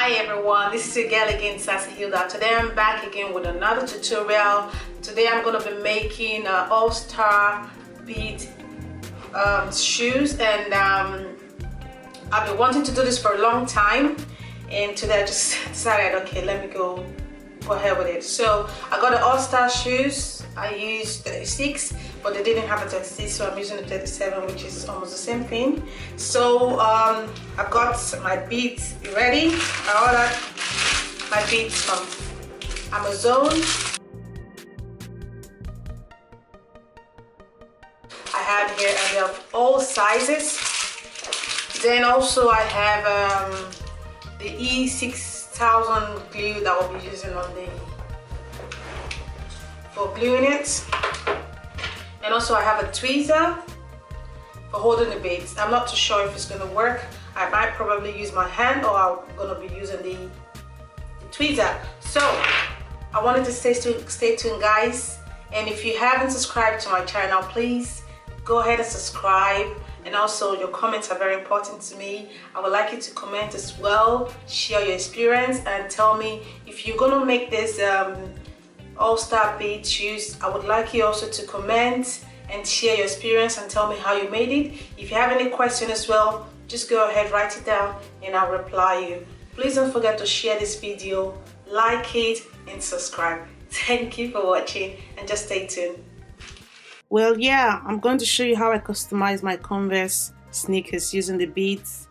Hi everyone, this is your girl again, Sassy. Today I'm back again with another tutorial. Today I'm going to be making all-star bead shoes, and I've been wanting to do this for a long time, and today I just decided, okay, let me go ahead with it. So I got the all-star shoes. I used 36, but they didn't have a 36, so I'm using the 37, which is almost the same thing. So I've got my beads ready. I ordered my beads from Amazon. I have here, and they have all sizes. Then also I have the E6000 glue that I'll be using on for gluing it, and also I have a tweezer for holding the beads. I'm not too sure if it's going to work. I might probably use my hand, or I'm going to be using the tweezer. So I wanted to stay tuned, guys, and if you haven't subscribed to my channel, please go ahead and subscribe. And also, your comments are very important to me. I would like you to comment as well, share your experience, and tell me if you're going to make this all-star bead shoes. I would like you also to comment and share your experience and tell me how you made it. If you have any question as well, just go ahead, write it down, and I'll reply you. Please don't forget to share this video, like it, and subscribe. Thank you for watching, and just stay tuned. Well, yeah, I'm going to show you how I customize my Converse sneakers using the beads,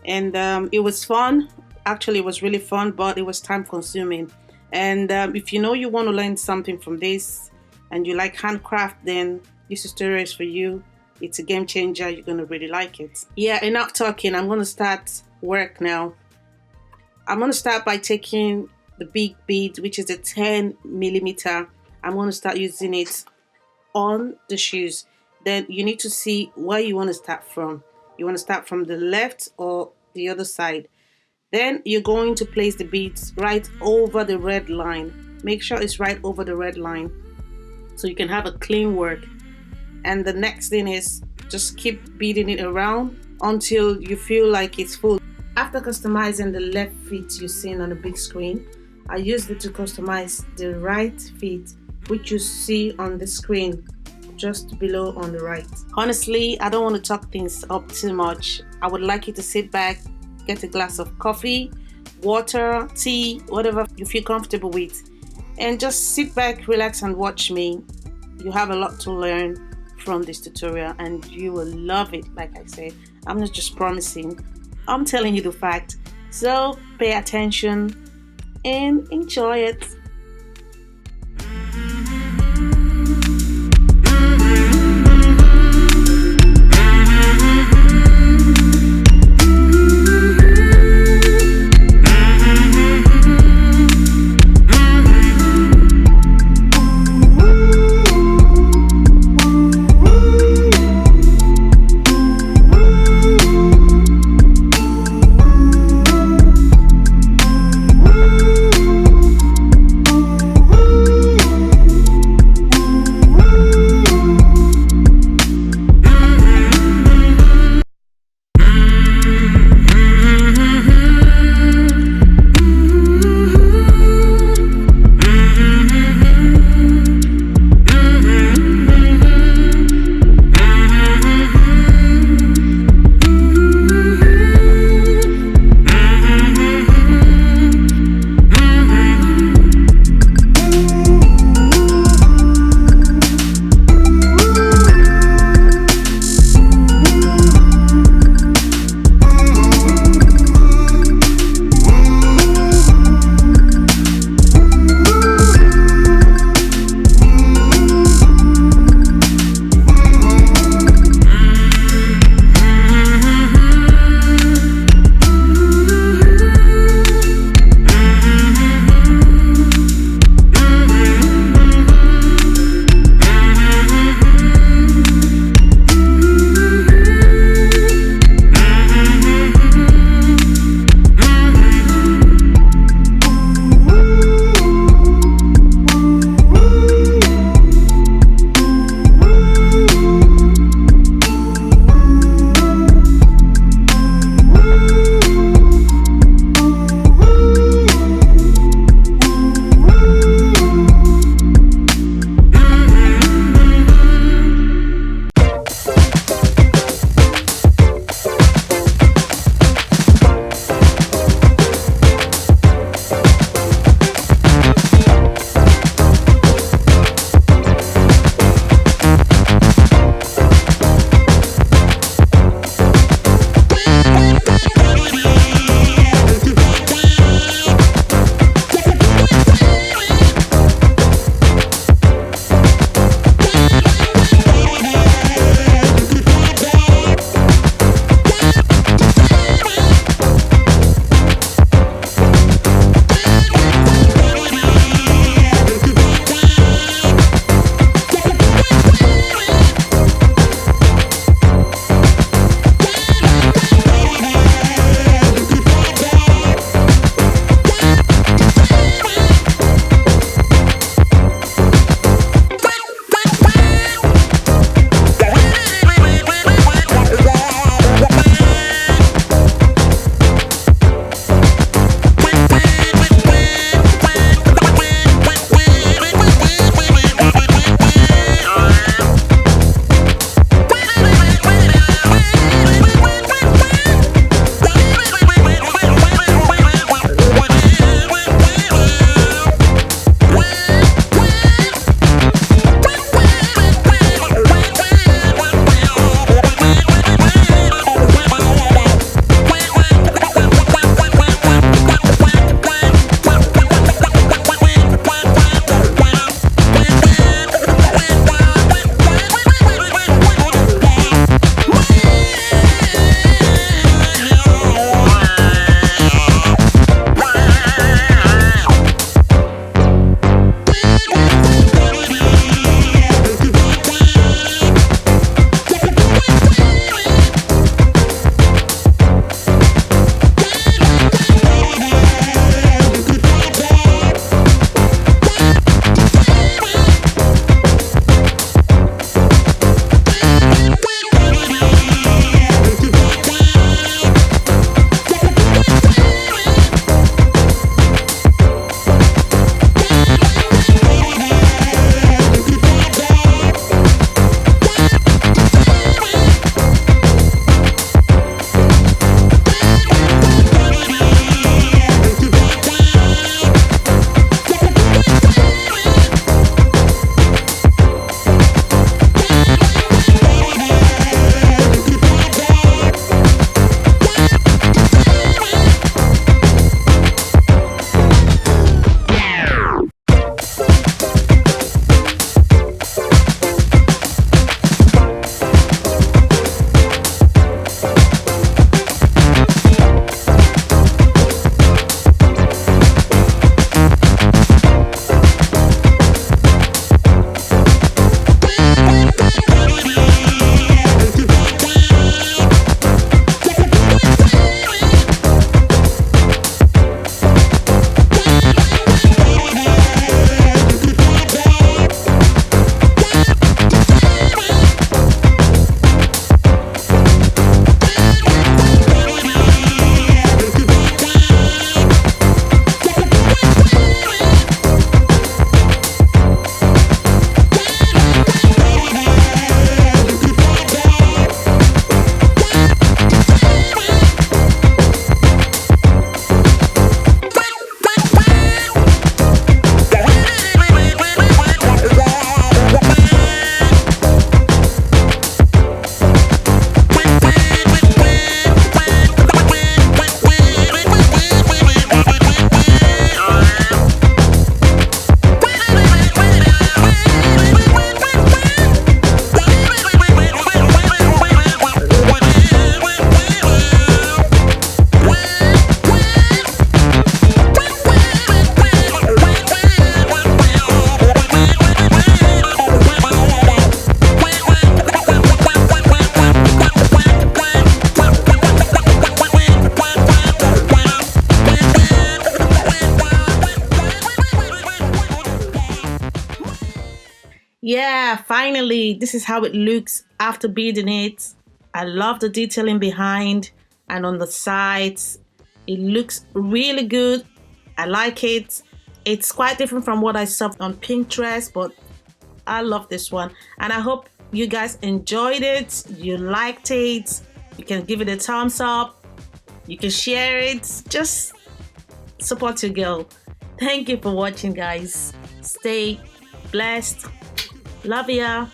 and it was fun. Actually, it was really fun, but it was time consuming. And if you know you want to learn something from this and you like handcraft, then this tutorial is for you. It's a game changer. You're going to really like it. Yeah, enough talking. I'm going to start work now. I'm going to start by taking the big bead, which is a 10mm. I'm going to start using it on the shoes. Then you need to see where you want to start from. You want to start from the left or the other side. Then you're going to place the beads right over the red line. Make sure it's right over the red line so you can have a clean work. And the next thing is just keep beading it around until you feel like it's full. After customizing the left feet you're seeing on the big screen, I used it to customize the right feet, which you see on the screen just below on the right. Honestly, I don't want to talk things up too much. I would like you to sit back, get a glass of coffee, water, tea, whatever you feel comfortable with, and just sit back, relax, and watch me. You have a lot to learn from this tutorial, and you will love it. Like I said, I'm not just promising, I'm telling you the fact. So pay attention and enjoy it. Yeah, finally, this is how it looks after beading it. I love the detailing behind and on the sides. It looks really good. I like it. It's quite different from what I saw on Pinterest, but I love this one. And I hope you guys enjoyed it. You liked it. You can give it a thumbs up. You can share it. Just support your girl. Thank you for watching, guys. Stay blessed. Love ya.